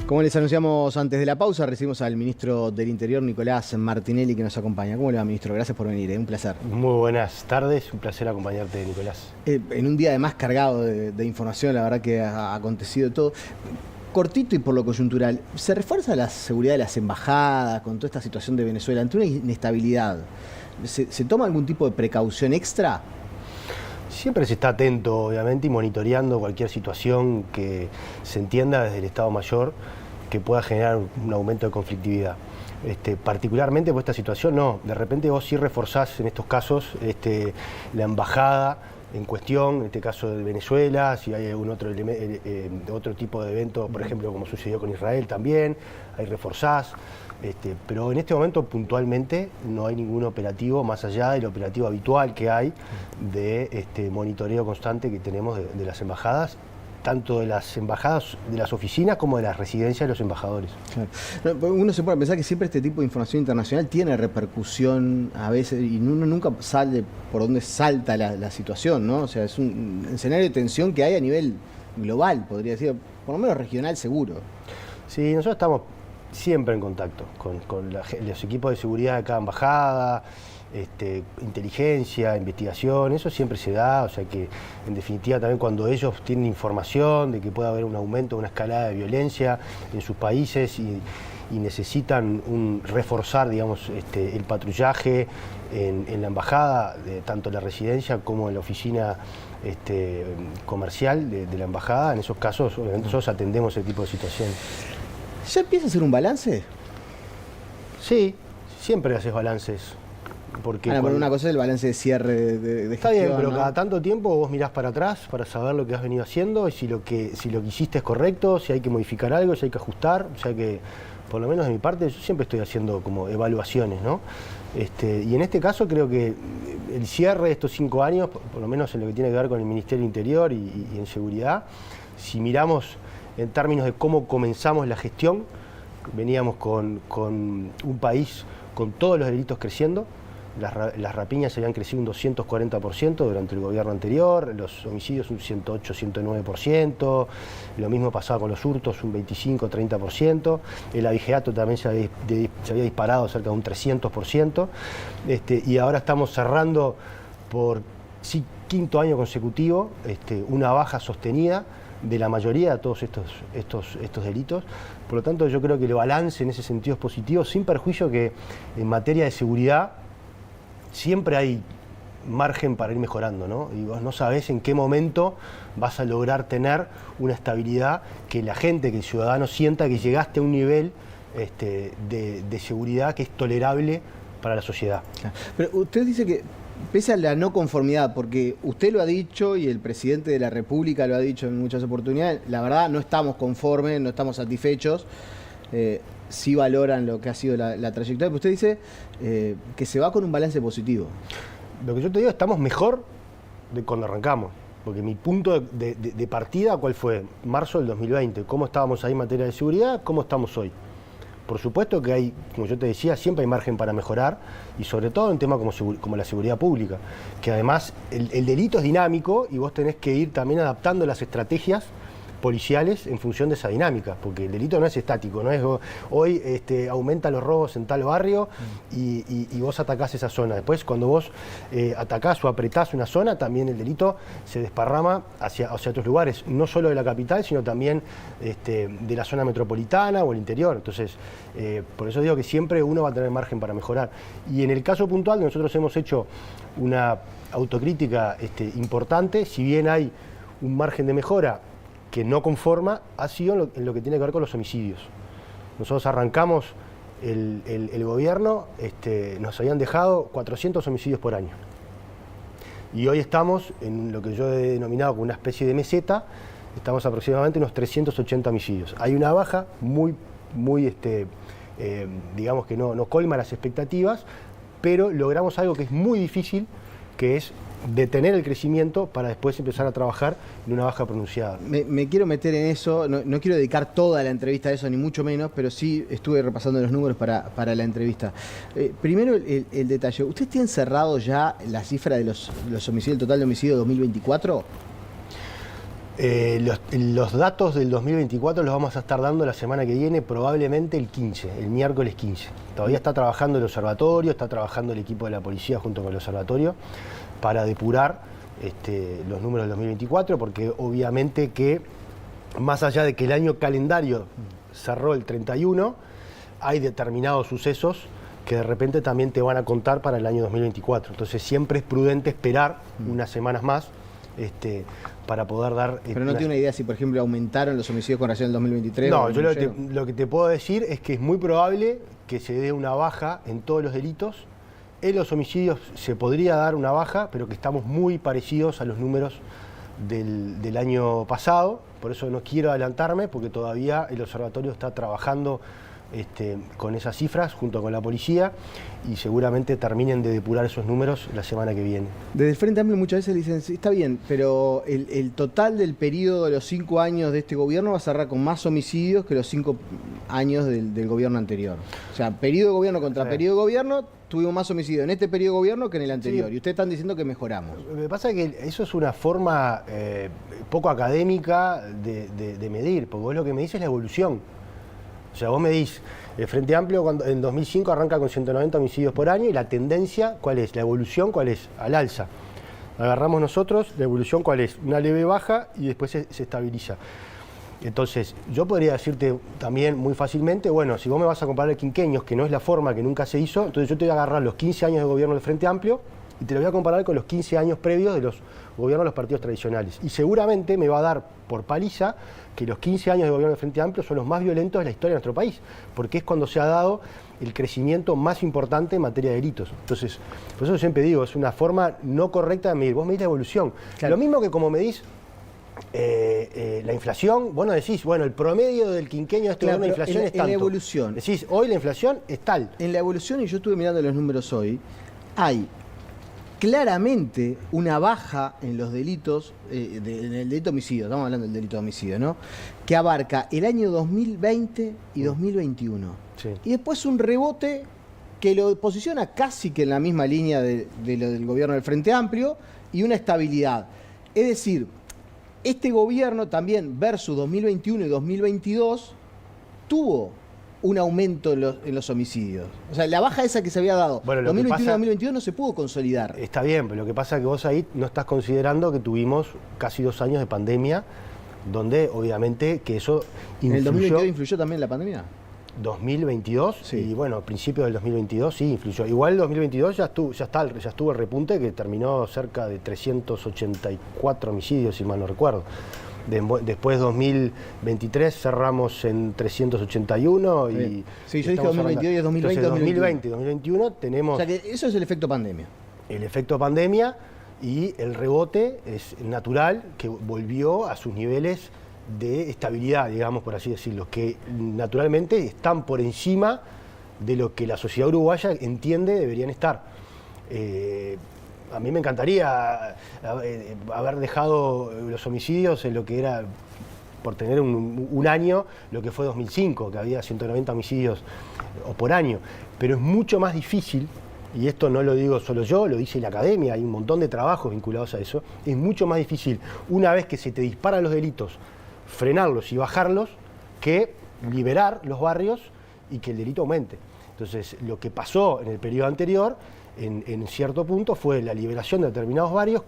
Como les anunciamos antes de la pausa, recibimos al ministro del Interior, Nicolás Martinelli, que nos acompaña. ¿Cómo le va, ministro? Gracias por venir, un placer. Muy buenas tardes, un placer acompañarte, Nicolás. En un día además cargado de información, la verdad que ha acontecido todo. Cortito y por lo coyuntural, ¿se refuerza la seguridad de las embajadas con toda esta situación de Venezuela ante una inestabilidad? ¿Se toma algún tipo de precaución extra? Siempre se está atento, obviamente, y monitoreando cualquier situación que se entienda desde el Estado Mayor que pueda generar un aumento de conflictividad. Particularmente por esta situación, no. De repente vos sí reforzás en estos casos la embajada en cuestión, en este caso de Venezuela, si hay algún otro tipo de evento, por ejemplo, como sucedió con Israel también, ahí reforzás. Pero en este momento puntualmente no hay ningún operativo más allá del operativo habitual que hay de monitoreo constante que tenemos de las embajadas, tanto de las embajadas, de las oficinas, como de las residencias de los embajadores. Claro. Uno se puede pensar que siempre este tipo de información internacional tiene repercusión a veces y uno nunca sale por donde salta la situación, ¿no? O sea, es un escenario de tensión que hay a nivel global, podría decir, por lo menos regional seguro. Sí, nosotros estamos siempre en contacto con los equipos de seguridad de cada embajada, inteligencia, investigación, eso siempre se da, o sea que en definitiva también cuando ellos tienen información de que puede haber un aumento, una escalada de violencia en sus países y necesitan reforzar, digamos, el patrullaje en la embajada, tanto en la residencia como en la oficina comercial de la embajada, en esos casos obviamente nosotros atendemos ese tipo de situaciones. ¿Ya empieza a hacer un balance? Sí, siempre haces balances. Porque bueno, una cosa es el balance de cierre de está gestión, bien, pero ¿no? Cada tanto tiempo vos mirás para atrás para saber lo que has venido haciendo y si lo que hiciste es correcto, si hay que modificar algo, si hay que ajustar. O sea que, por lo menos de mi parte, yo siempre estoy haciendo como evaluaciones, ¿no? Y en este caso creo que el cierre de estos 5 años, por lo menos en lo que tiene que ver con el Ministerio del Interior y en seguridad, si miramos en términos de cómo comenzamos la gestión, veníamos con un país con todos los delitos creciendo. Las rapiñas habían crecido un 240% durante el gobierno anterior, los homicidios un 108, 109%, lo mismo pasaba con los hurtos, un 25, 30%, el abigeato también se había disparado cerca de un 300%, y ahora estamos cerrando por 5º año consecutivo una baja sostenida de la mayoría de todos estos delitos. Por lo tanto, yo creo que el balance en ese sentido es positivo, sin perjuicio que en materia de seguridad siempre hay margen para ir mejorando, ¿no? Y vos no sabés en qué momento vas a lograr tener una estabilidad que la gente, que el ciudadano sienta que llegaste a un nivel de seguridad que es tolerable para la sociedad. Pero usted dice que pese a la no conformidad, porque usted lo ha dicho y el presidente de la República lo ha dicho en muchas oportunidades, la verdad no estamos conformes, no estamos satisfechos, sí valoran lo que ha sido la trayectoria, pero usted dice que se va con un balance positivo. Lo que yo te digo, estamos mejor de cuando arrancamos, porque mi punto de partida, ¿cuál fue? Marzo del 2020, ¿cómo estábamos ahí en materia de seguridad? ¿Cómo estamos hoy? Por supuesto que hay, como yo te decía, siempre hay margen para mejorar y sobre todo en temas como la seguridad pública, que además el delito es dinámico y vos tenés que ir también adaptando las estrategias policiales en función de esa dinámica, porque el delito no es estático, no es hoy aumentan los robos en tal barrio y vos atacás esa zona. Después cuando vos atacás o apretás una zona, también el delito se desparrama hacia otros lugares, no solo de la capital, sino también de la zona metropolitana o el interior. Entonces, por eso digo que siempre uno va a tener margen para mejorar. Y en el caso puntual, nosotros hemos hecho una autocrítica importante, si bien hay un margen de mejora que no conforma, ha sido en lo que tiene que ver con los homicidios. Nosotros arrancamos el gobierno, nos habían dejado 400 homicidios por año. Y hoy estamos en lo que yo he denominado como una especie de meseta, estamos aproximadamente unos 380 homicidios. Hay una baja muy digamos que no colma las expectativas, pero logramos algo que es muy difícil, que es detener el crecimiento para después empezar a trabajar en una baja pronunciada. Me quiero meter en eso, no quiero dedicar toda la entrevista a eso, ni mucho menos, pero sí estuve repasando los números para la entrevista. Primero el detalle, ¿usted tiene cerrado ya la cifra de los homicidios, el total de homicidios 2024? Los datos del 2024 los vamos a estar dando la semana que viene, probablemente el miércoles 15. Todavía está trabajando el observatorio, está trabajando el equipo de la policía junto con el observatorio para depurar los números del 2024, porque obviamente que más allá de que el año calendario cerró el 31, hay determinados sucesos que de repente también te van a contar para el año 2024. Entonces siempre es prudente esperar unas semanas más para poder dar... Pero no tiene una idea si, por ejemplo, aumentaron los homicidios con relación al 2023. No, yo lo que te puedo decir es que es muy probable que se dé una baja en todos los delitos. En los homicidios se podría dar una baja, pero que estamos muy parecidos a los números del año pasado. Por eso no quiero adelantarme, porque todavía el observatorio está trabajando con esas cifras junto con la policía y seguramente terminen de depurar esos números la semana que viene. Desde el Frente Amplio muchas veces dicen, sí, está bien, pero el total del periodo de los 5 años de este gobierno va a cerrar con más homicidios que los 5 años del gobierno anterior. O sea, periodo de gobierno contra periodo de gobierno, tuvimos más homicidios en este periodo de gobierno que en el anterior. Sí. Y ustedes están diciendo que mejoramos. Me pasa que eso es una forma poco académica de medir, porque vos lo que me dices es la evolución. O sea, vos me decís, el Frente Amplio cuando en 2005 arranca con 190 homicidios por año y la tendencia, ¿cuál es? La evolución, ¿cuál es? Al alza. Agarramos nosotros, la evolución, ¿cuál es? Una leve baja y después se estabiliza. Entonces, yo podría decirte también muy fácilmente, bueno, si vos me vas a comparar quinquenios, que no es la forma que nunca se hizo, entonces yo te voy a agarrar los 15 años de gobierno del Frente Amplio y te lo voy a comparar con los 15 años previos de los gobiernos de los partidos tradicionales. Y seguramente me va a dar por paliza que los 15 años de gobierno del Frente Amplio son los más violentos de la historia de nuestro país, porque es cuando se ha dado el crecimiento más importante en materia de delitos. Entonces, por eso yo siempre digo, es una forma no correcta de medir. Vos medís la evolución. Claro. Lo mismo que como medís la inflación, vos no decís, bueno, el promedio del quinquenio de este gobierno de inflación es tanto. En la evolución. Decís, hoy la inflación es tal. En la evolución, y yo estuve mirando los números hoy, hay claramente una baja en los delitos, en el delito de homicidio, estamos hablando del delito de homicidio, ¿no? Que abarca el año 2020 y 2021. Sí. Y después un rebote que lo posiciona casi que en la misma línea de lo del gobierno del Frente Amplio y una estabilidad. Es decir, este gobierno también versus 2021 y 2022 tuvo un aumento en los homicidios. O sea, la baja esa que se había dado, bueno, 2021 y 2022 no se pudo consolidar. Está bien, pero lo que pasa es que vos ahí no estás considerando que tuvimos casi 2 años de pandemia, donde obviamente que eso influyó. ¿En el 2022 influyó también la pandemia? 2022, sí. Y bueno, a principios del 2022 sí influyó. Igual el 2022 ya estuvo el repunte que terminó cerca de 384 homicidios, si mal no recuerdo. Después 2023 cerramos en 381 y... Sí, yo dije 2022 y 2020. Entonces 2020 y 2021 tenemos... O sea que eso es el efecto pandemia. El efecto pandemia y el rebote es natural, que volvió a sus niveles de estabilidad, digamos, por así decirlo, que naturalmente están por encima de lo que la sociedad uruguaya entiende deberían estar. A mí me encantaría haber dejado los homicidios en lo que era, por tener un año, lo que fue 2005, que había 190 homicidios por año. Pero es mucho más difícil, y esto no lo digo solo yo, lo dice la academia, hay un montón de trabajos vinculados a eso, es mucho más difícil, una vez que se te disparan los delitos, frenarlos y bajarlos, que liberar los barrios y que el delito aumente. Entonces, lo que pasó en el periodo anterior, en cierto punto, fue la liberación de determinados barrios,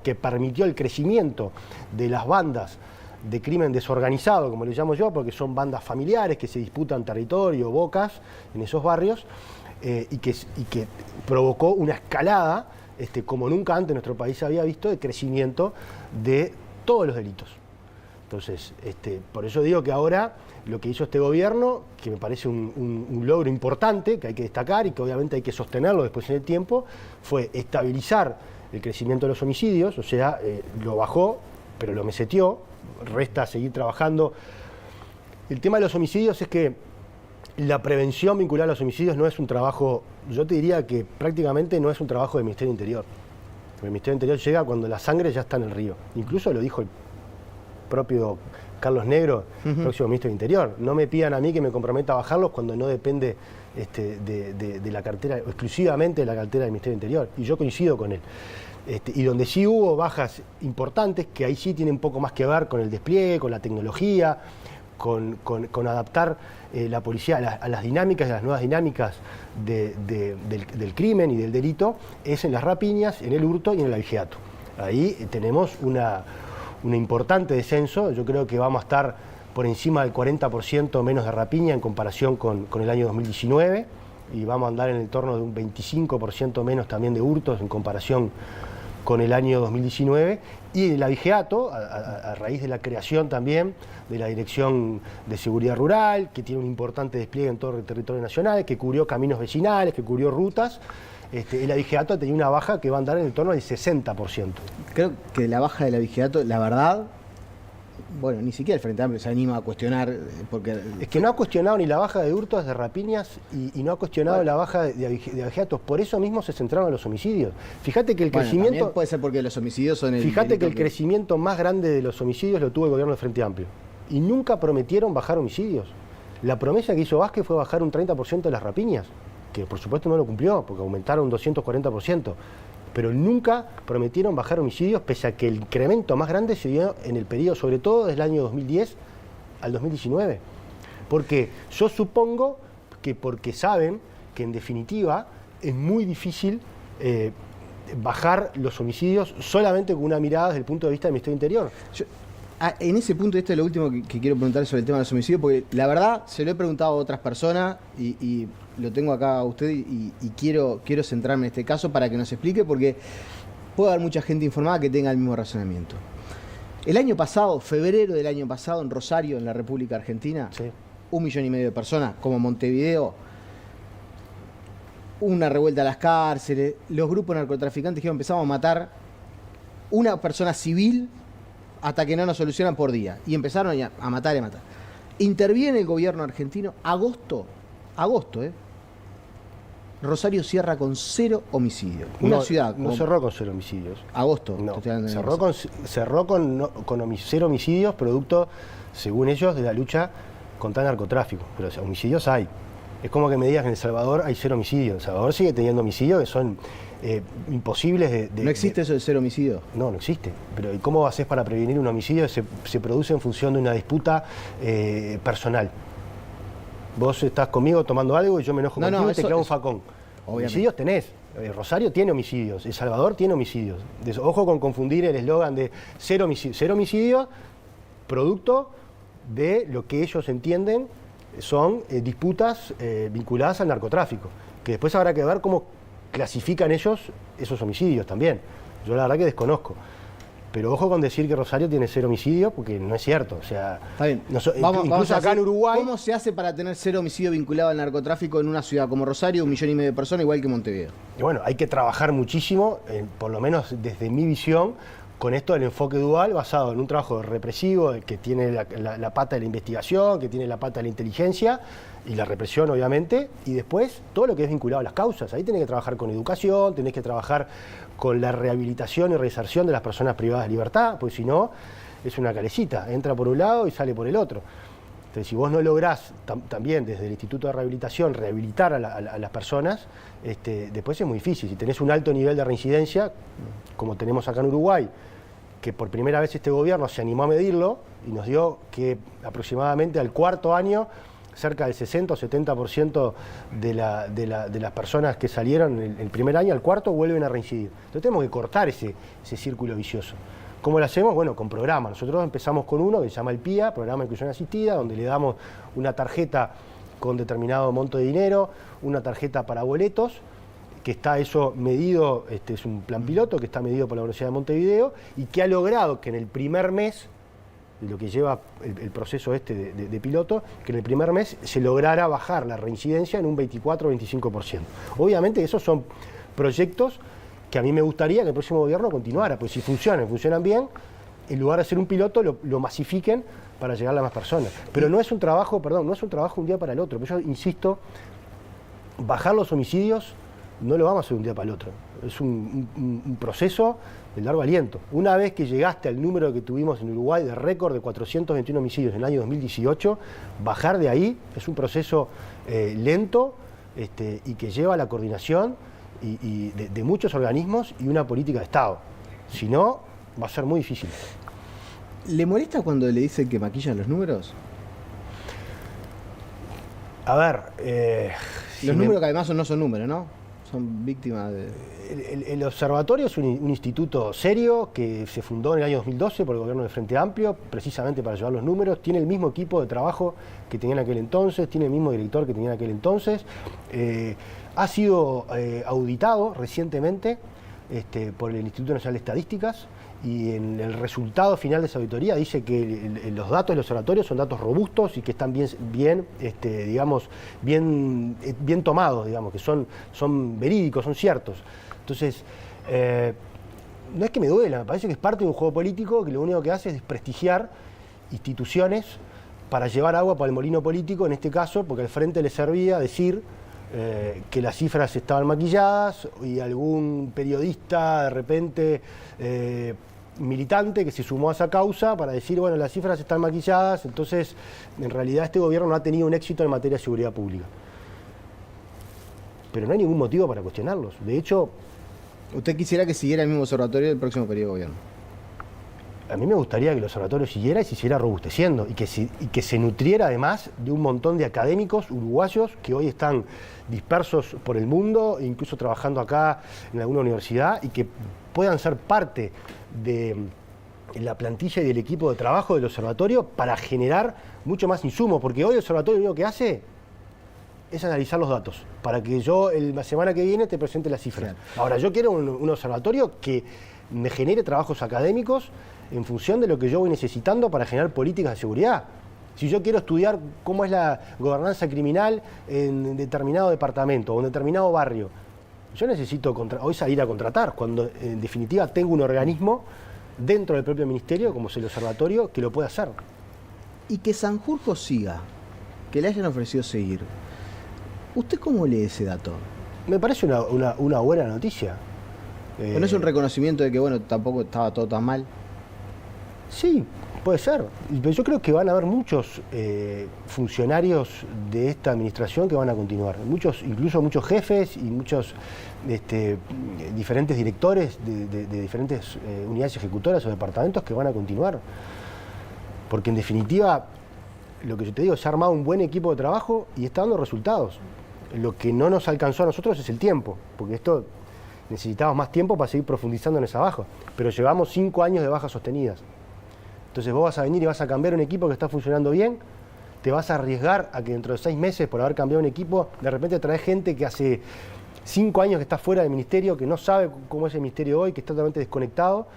que permitió el crecimiento de las bandas de crimen desorganizado, como le llamo yo, porque son bandas familiares que se disputan territorio, bocas en esos barrios, y que provocó una escalada, como nunca antes en nuestro país se había visto, de crecimiento de todos los delitos. Entonces, por eso digo que ahora lo que hizo este gobierno, que me parece un logro importante, que hay que destacar y que obviamente hay que sostenerlo después en el tiempo, fue estabilizar el crecimiento de los homicidios, o sea, lo bajó, pero lo meseteó, resta seguir trabajando. El tema de los homicidios es que la prevención vinculada a los homicidios no es un trabajo, yo te diría que prácticamente no es un trabajo del Ministerio del Interior. El Ministerio del Interior llega cuando la sangre ya está en el río. Incluso lo dijo el propio Carlos Negro, próximo ministro del Interior. No me pidan a mí que me comprometa a bajarlos cuando no depende de la cartera, exclusivamente de la cartera del Ministerio del Interior. Y yo coincido con él. Y donde sí hubo bajas importantes, que ahí sí tiene un poco más que ver con el despliegue, con la tecnología, con adaptar la policía a las dinámicas, a las nuevas dinámicas del crimen y del delito, es en las rapiñas, en el hurto y en el abigeato. Ahí tenemos un importante descenso. Yo creo que vamos a estar por encima del 40% menos de rapiña en comparación con el año 2019, y vamos a andar en el torno de un 25% menos también de hurtos en comparación con el año 2019, y el abigeato, a raíz de la creación también de la Dirección de Seguridad Rural, que tiene un importante despliegue en todo el territorio nacional, que cubrió caminos vecinales, que cubrió rutas, el abigeato tenía una baja que va a andar en el torno del 60%. Creo que la baja del abigeato, la verdad, bueno, ni siquiera el Frente Amplio se anima a cuestionar, porque... Es que no ha cuestionado ni la baja de hurtos, de rapiñas, y no ha cuestionado la baja de abigeatos. Por eso mismo se centraron en los homicidios. Fíjate que el crecimiento... También puede ser porque los homicidios son el... Fíjate que el crecimiento más grande de los homicidios lo tuvo el gobierno del Frente Amplio. Y nunca prometieron bajar homicidios. La promesa que hizo Vázquez fue bajar un 30% de las rapiñas, que por supuesto no lo cumplió, porque aumentaron un 240%. Pero nunca prometieron bajar homicidios, pese a que el incremento más grande se dio en el periodo, sobre todo desde el año 2010 al 2019. Porque yo supongo que porque saben que en definitiva es muy difícil bajar los homicidios solamente con una mirada desde el punto de vista del Ministerio Interior. En ese punto, esto es lo último que quiero preguntar sobre el tema de los homicidios, porque la verdad se lo he preguntado a otras personas y lo tengo acá a usted y quiero centrarme en este caso para que nos explique, porque puede haber mucha gente informada que tenga el mismo razonamiento. El año pasado, febrero del año pasado, en Rosario, en la República Argentina, sí, 1,5 millones de personas, como Montevideo, una revuelta a las cárceles, los grupos narcotraficantes que empezamos a matar una persona civil hasta que no nos solucionan por día. Y empezaron a matar y a matar. Interviene el gobierno argentino, agosto, Rosario cierra con 0 homicidios. Una ciudad... No cerró con 0 homicidios. Agosto. No, cerró con 0 homicidios, producto, según ellos, de la lucha contra el narcotráfico. Pero o sea, homicidios hay. Es como que me digas que en El Salvador hay 0 homicidios. El Salvador sigue teniendo homicidios que son imposibles de... ¿No existe eso de 0 homicidio? No, no existe. Pero ¿y cómo haces para prevenir un homicidio? Se produce en función de una disputa personal. Vos estás conmigo tomando algo y yo me enojo contigo y te clavo un facón. Obviamente. Homicidios tenés. Rosario tiene homicidios. El Salvador tiene homicidios. Ojo con confundir el eslogan de 0 homicidios. 0 homicidios, producto de lo que ellos entienden son disputas vinculadas al narcotráfico. Que después habrá que ver cómo clasifican ellos esos homicidios también. Yo la verdad que desconozco. Pero ojo con decir que Rosario tiene 0 homicidios, porque no es cierto. O sea, está bien. Vamos acá en Uruguay. ¿Cómo se hace para tener 0 homicidios vinculados al narcotráfico en una ciudad como Rosario, 1,5 millones de personas, igual que Montevideo? Y bueno, hay que trabajar muchísimo, por lo menos desde mi visión, con esto del enfoque dual, basado en un trabajo represivo, que tiene la pata de la investigación, que tiene la pata de la inteligencia y la represión, obviamente, y después todo lo que es vinculado a las causas. Ahí tenés que trabajar con educación, tenés que trabajar con la rehabilitación y reinserción de las personas privadas de libertad, porque si no, es una calecita, entra por un lado y sale por el otro. Entonces, si vos no lográs también desde el Instituto de Rehabilitación rehabilitar a las personas, después es muy difícil. Si tenés un alto nivel de reincidencia, como tenemos acá en Uruguay, que por primera vez este gobierno se animó a medirlo y nos dio que aproximadamente al cuarto año cerca del 60 o 70% de las personas que salieron el primer año, al cuarto vuelven a reincidir. Entonces tenemos que cortar ese círculo vicioso. ¿Cómo lo hacemos? Bueno, con programas. Nosotros empezamos con uno que se llama el PIA, Programa de Inclusión Asistida, donde le damos una tarjeta con determinado monto de dinero, una tarjeta para boletos, que está eso medido, es un plan piloto que está medido por la Universidad de Montevideo y que ha logrado que en el primer mes, de lo que lleva el proceso de piloto, que en el primer mes se lograra bajar la reincidencia en un 24 o 25%. Obviamente esos son proyectos que a mí me gustaría que el próximo gobierno continuara, pues si funcionan bien, en lugar de hacer un piloto, lo masifiquen para llegar a más personas. Pero no es un trabajo, no es un trabajo un día para el otro. Yo insisto, bajar los homicidios no lo vamos a hacer un día para el otro. Es un proceso de largo aliento. Una vez que llegaste al número que tuvimos en Uruguay de récord de 421 homicidios en el año 2018, bajar de ahí es un proceso lento y que lleva a la coordinación y de muchos organismos y una política de Estado. Si no, va a ser muy difícil. ¿Le molesta cuando le dicen que maquillan los números? A ver... los números que además no son números, ¿no? Son víctimas de... El observatorio es un instituto serio que se fundó en el año 2012 por el gobierno del Frente Amplio, precisamente para llevar los números. Tiene el mismo equipo de trabajo que tenía en aquel entonces, tiene el mismo director que tenía en aquel entonces. Ha sido auditado recientemente por el Instituto Nacional de Estadísticas, y en el resultado final de esa auditoría dice que los datos del observatorio son datos robustos y que están bien tomados, digamos, que son verídicos, son ciertos. Entonces, no es que me duela, me parece que es parte de un juego político que lo único que hace es desprestigiar instituciones para llevar agua para el molino político, en este caso, porque al frente le servía decir que las cifras estaban maquilladas, y algún periodista de repente militante que se sumó a esa causa para decir, bueno, las cifras están maquilladas, entonces en realidad este gobierno no ha tenido un éxito en materia de seguridad pública. Pero no hay ningún motivo para cuestionarlos. De hecho... ¿Usted quisiera que siguiera el mismo observatorio del próximo periodo de gobierno? A mí me gustaría que el observatorio siguiera y se siguiera robusteciendo, y que se nutriera además de un montón de académicos uruguayos que hoy están dispersos por el mundo, incluso trabajando acá en alguna universidad, y que puedan ser parte de la plantilla y del equipo de trabajo del observatorio para generar mucho más insumo, porque hoy el observatorio lo único que hace es analizar los datos, para que yo la semana que viene te presente las cifras. Claro. Ahora, yo quiero un observatorio que me genere trabajos académicos en función de lo que yo voy necesitando para generar políticas de seguridad. Si yo quiero estudiar cómo es la gobernanza criminal en determinado departamento o en determinado barrio, yo necesito hoy salir a contratar, cuando en definitiva tengo un organismo dentro del propio ministerio, como es el observatorio, que lo puede hacer. Y que Sanjurjo siga, que le hayan ofrecido seguir. ¿Usted cómo lee ese dato? Me parece una buena noticia. ¿No es un reconocimiento de que, bueno, tampoco estaba todo tan mal? Sí, puede ser. Pero yo creo que van a haber muchos funcionarios de esta administración que van a continuar. Incluso muchos jefes y muchos diferentes directores de diferentes unidades ejecutoras o departamentos que van a continuar. Porque en definitiva, lo que yo te digo, se ha armado un buen equipo de trabajo y está dando resultados. Lo que no nos alcanzó a nosotros es el tiempo, porque esto necesitamos más tiempo para seguir profundizando en esa baja. Pero llevamos 5 años de bajas sostenidas. Entonces vos vas a venir y vas a cambiar un equipo que está funcionando bien, te vas a arriesgar a que dentro de 6 meses, por haber cambiado un equipo, de repente traes gente que hace 5 años que está fuera del ministerio, que no sabe cómo es el ministerio hoy, que está totalmente desconectado,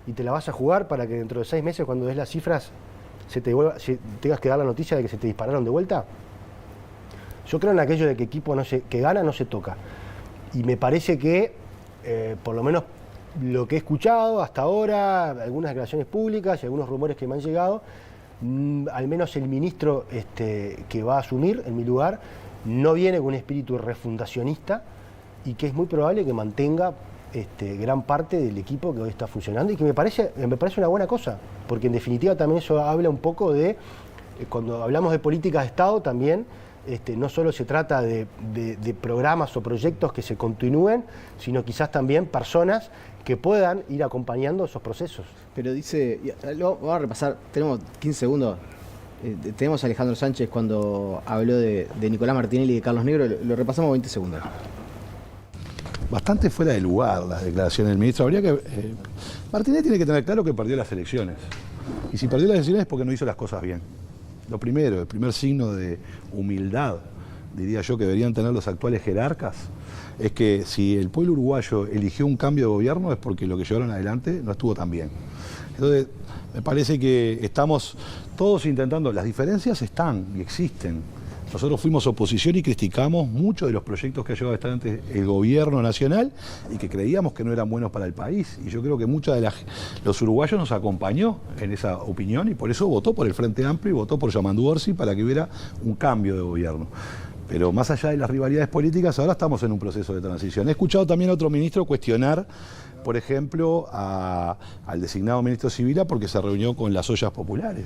y te la vas a jugar para que dentro de 6 meses, cuando des las cifras, tengas que dar la noticia de que se te dispararon de vuelta. Yo creo en aquello de que equipo que gana no se toca. Y me parece que, por lo menos lo que he escuchado hasta ahora, algunas declaraciones públicas y algunos rumores que me han llegado, al menos el ministro que va a asumir en mi lugar no viene con un espíritu refundacionista, y que es muy probable que mantenga gran parte del equipo que hoy está funcionando, y que me parece una buena cosa, porque en definitiva también eso habla un poco de, cuando hablamos de políticas de Estado también, no solo se trata de programas o proyectos que se continúen, sino quizás también personas que puedan ir acompañando esos procesos. Pero dice, vamos a repasar, tenemos 15 segundos, tenemos a Alejandro Sánchez cuando habló de Nicolás Martinelli y de Carlos Negro, lo repasamos 20 segundos. Bastante fuera de lugar las declaraciones del ministro. Martinelli tiene que tener claro que perdió las elecciones. Y si perdió las elecciones es porque no hizo las cosas bien. Lo primero, el primer signo de humildad, diría yo, que deberían tener los actuales jerarcas, es que si el pueblo uruguayo eligió un cambio de gobierno es porque lo que llevaron adelante no estuvo tan bien. Entonces, me parece que estamos todos intentando, las diferencias están y existen. Nosotros fuimos oposición y criticamos muchos de los proyectos que ha llevado adelante el gobierno nacional y que creíamos que no eran buenos para el país. Y yo creo que muchos de los uruguayos nos acompañó en esa opinión, y por eso votó por el Frente Amplio y votó por Yamandu Orsi para que hubiera un cambio de gobierno. Pero más allá de las rivalidades políticas, ahora estamos en un proceso de transición. He escuchado también a otro ministro cuestionar, por ejemplo, al designado ministro Sibila porque se reunió con las ollas populares.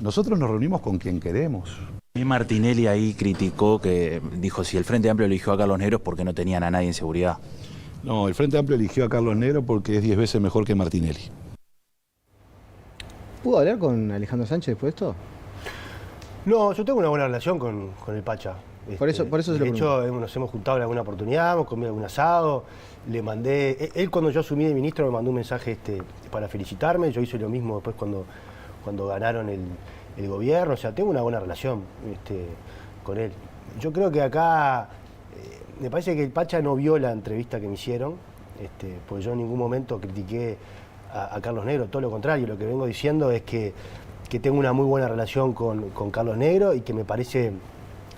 Nosotros nos reunimos con quien queremos. Y Martinelli ahí criticó, que dijo, si el Frente Amplio eligió a Carlos Negro es porque no tenían a nadie en seguridad. No, el Frente Amplio eligió a Carlos Negro porque es 10 veces mejor que Martinelli. ¿Pudo hablar con Alejandro Sánchez después de esto? No, yo tengo una buena relación con el Pacha. Por eso se lo De hecho, nos hemos juntado en alguna oportunidad, hemos comido algún asado, le mandé... Él cuando yo asumí de ministro me mandó un mensaje para felicitarme, yo hice lo mismo después cuando ganaron el gobierno, o sea, tengo una buena relación con él. Yo creo que acá, me parece que el Pacha no vio la entrevista que me hicieron, porque yo en ningún momento critiqué a Carlos Negro, todo lo contrario, lo que vengo diciendo es que tengo una muy buena relación con Carlos Negro y que me parece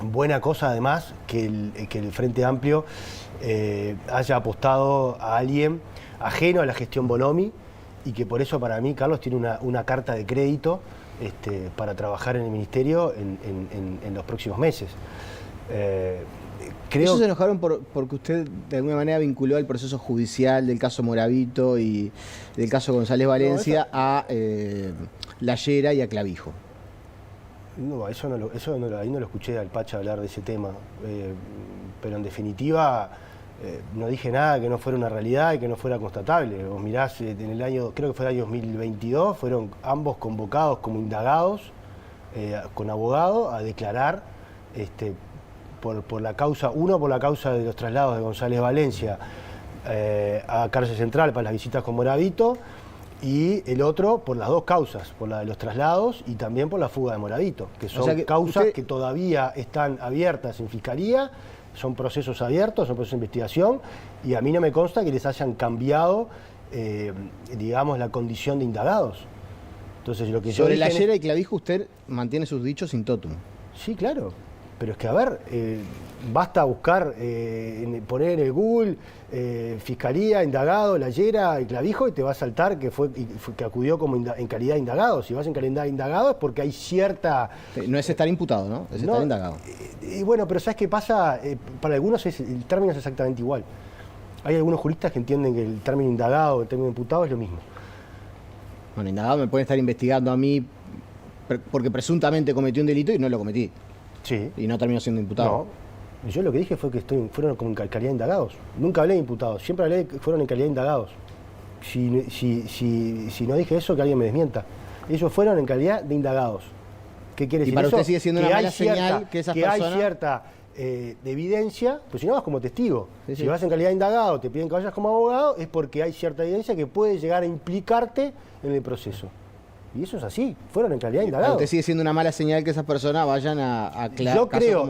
buena cosa además que el Frente Amplio haya apostado a alguien ajeno a la gestión Bonomi y que por eso para mí Carlos tiene una carta de crédito para trabajar en el ministerio en los próximos meses. Ellos se enojaron porque usted de alguna manera vinculó el proceso judicial del caso Moravito y del caso González Valencia a La Llera y a Clavijo. No, ahí no lo escuché al Pacha hablar de ese tema, pero en definitiva no dije nada que no fuera una realidad y que no fuera constatable. Vos mirás, en el año, creo que fue el año 2022, fueron ambos convocados como indagados con abogado a declarar por la causa, uno por la causa de los traslados de González Valencia a cárcel central para las visitas con Moravito, y el otro por las dos causas, por la de los traslados y también por la fuga de Moravito, que son causas que todavía están abiertas en Fiscalía, son procesos abiertos, son procesos de investigación, y a mí no me consta que les hayan cambiado, digamos, la condición de indagados. Entonces, lo que sobre La Llera y Clavijo usted mantiene sus dichos in totum. Sí, claro. Pero es que, a ver, basta buscar, poner en el Google Fiscalía, indagado, La Llera y Clavijo y te va a saltar que acudió como en calidad de indagado. Si vas en calidad de indagado es porque hay cierta... No es estar imputado, ¿no? Es estar indagado. Y bueno, pero ¿sabes qué pasa? Para algunos el término es exactamente igual. Hay algunos juristas que entienden que el término indagado, el término imputado es lo mismo. Bueno, indagado me puede estar investigando a mí porque presuntamente cometió un delito y no lo cometí. Sí. Y no terminó siendo imputado. No, yo lo que dije fue que fueron como en calidad de indagados. Nunca hablé de imputados, siempre hablé de que fueron en calidad de indagados. Si no dije eso, que alguien me desmienta. Ellos fueron en calidad de indagados. ¿Qué quiere decir y para eso? usted sigue siendo una mala señal que esas personas... hay cierta de evidencia, pues si no vas como testigo. Sí, si vas en calidad de indagado, te piden que vayas como abogado, es porque hay cierta evidencia que puede llegar a implicarte en el proceso. Y eso es así, fueron en calidad de indagados. Usted sigue siendo una mala señal que esas personas vayan a aclarar.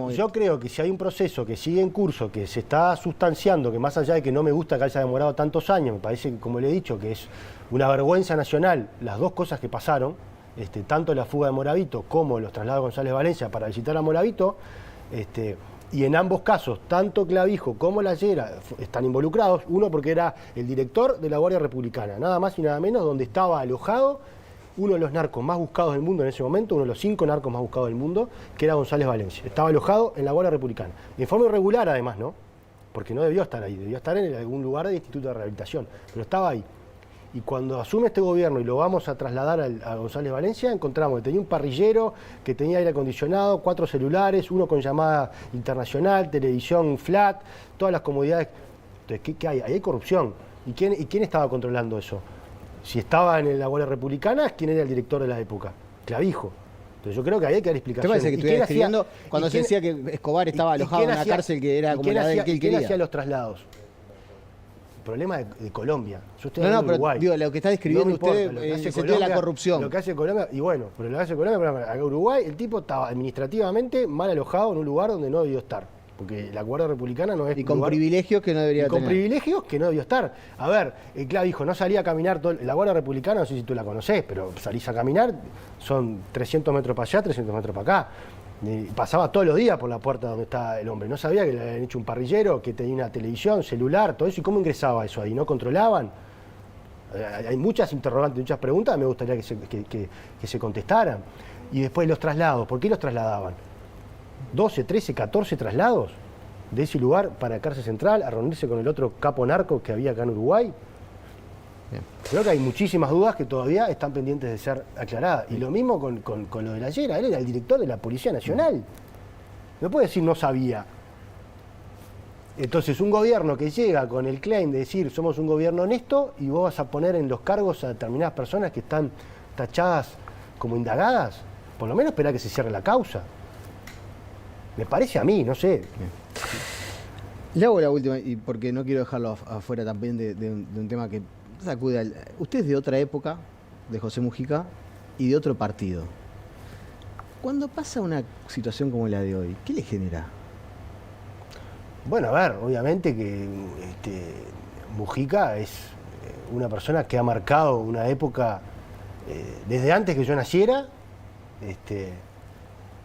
Yo creo que si hay un proceso que sigue en curso, que se está sustanciando, que más allá de que no me gusta que haya demorado tantos años, me parece que, como le he dicho, que es una vergüenza nacional las dos cosas que pasaron, tanto la fuga de Moravito como los traslados de González Valencia para visitar a Moravito, y en ambos casos, tanto Clavijo como La Llera están involucrados, uno porque era el director de la Guardia Republicana, nada más y nada menos, donde estaba alojado uno de los narcos más buscados del mundo en ese momento, uno de los 5 narcos más buscados del mundo, que era González Valencia. Estaba alojado en la Guardia Republicana. De forma irregular, además, ¿no? Porque no debió estar ahí, debió estar en algún lugar de instituto de rehabilitación, pero estaba ahí. Y cuando asume este gobierno y lo vamos a trasladar a González Valencia, encontramos que tenía un parrillero, que tenía aire acondicionado, 4 celulares, uno con llamada internacional, televisión flat, todas las comodidades. Entonces, ¿qué hay? Ahí hay corrupción. ¿Y quién estaba controlando eso? Si estaba en la Guardia Republicana, ¿quién era el director de la época? Clavijo. Entonces yo creo que ahí hay que dar explicaciones. ¿Te parece que estuviera escribiendo cuando se decía que Escobar estaba alojado en una cárcel que era como la de que él quería? ¿Quién hacía los traslados? El problema de Colombia. Yo estoy no, de pero Uruguay. digo, lo que está describiendo usted en el sentido de la corrupción. Lo que hace Colombia, y bueno, pero lo que hace Colombia, acá Uruguay, el tipo estaba administrativamente mal alojado en un lugar donde no debió estar. Porque la Guardia Republicana no es... Y con privilegios que no debería tener. Con privilegios que no debió estar. A ver, Clavijo no salía a caminar... La Guardia Republicana, no sé si tú la conocés, pero salís a caminar, son 300 metros para allá, 300 metros para acá. Y pasaba todos los días por la puerta donde está el hombre. No sabía que le habían hecho un parrillero, que tenía una televisión, celular, todo eso. ¿Y cómo ingresaba eso ahí? ¿No controlaban? Hay muchas interrogantes, muchas preguntas, me gustaría que se contestaran. Y después los traslados, ¿por qué los trasladaban? 12, 13, 14 traslados de ese lugar para Cárcel Central a reunirse con el otro capo narco que había acá en Uruguay. Bien. Creo que hay muchísimas dudas que todavía están pendientes de ser aclaradas. Y lo mismo con lo de la Llera. Él era el director de la Policía Nacional. No puede decir no sabía. Entonces, un gobierno que llega con el claim de decir somos un gobierno honesto y vos vas a poner en los cargos a determinadas personas que están tachadas como indagadas, por lo menos espera que se cierre la causa. Me parece a mí, no sé. Le hago la última, y porque no quiero dejarlo afuera también de un tema que sacude. Usted es de otra época, de José Mujica, y de otro partido. Cuando pasa una situación como la de hoy, ¿qué le genera? Bueno, a ver, obviamente que Mujica es una persona que ha marcado una época desde antes que yo naciera,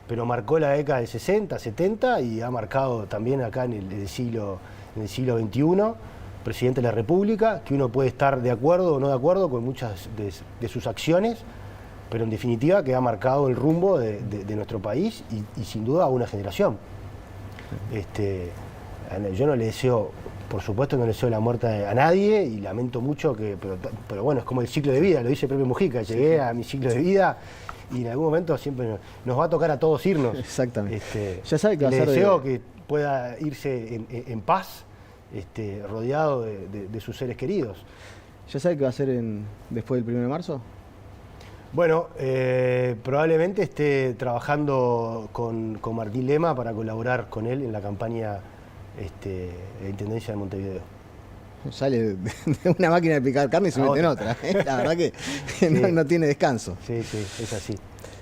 pero marcó la década del 60, 70 y ha marcado también acá en el siglo XXI, presidente de la República, que uno puede estar de acuerdo o no de acuerdo con muchas de sus acciones, pero en definitiva que ha marcado el rumbo de nuestro país y sin duda a una generación. Yo no le deseo, por supuesto no le deseo la muerte a nadie y lamento mucho pero bueno, es como el ciclo de vida, lo dice Pepe Mujica, llegué a mi ciclo de vida y en algún momento siempre nos va a tocar a todos irnos. Exactamente. Ya sabe que va a le ser deseo que pueda irse en paz, rodeado de sus seres queridos. ¿Ya sabe qué va a ser después del 1 de marzo? Bueno, probablemente esté trabajando con Martín Lema para colaborar con él en la campaña de la Intendencia de Montevideo. Sale de una máquina de picar carne y se mete en otra. La verdad que sí. no tiene descanso. Sí, es así.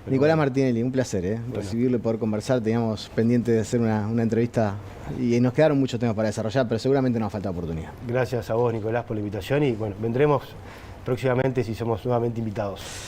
Pero Nicolás Martinelli, un placer recibirlo y poder conversar. Teníamos pendiente de hacer una entrevista y nos quedaron muchos temas para desarrollar, pero seguramente nos falta oportunidad. Gracias a vos, Nicolás, por la invitación y bueno, vendremos próximamente si somos nuevamente invitados.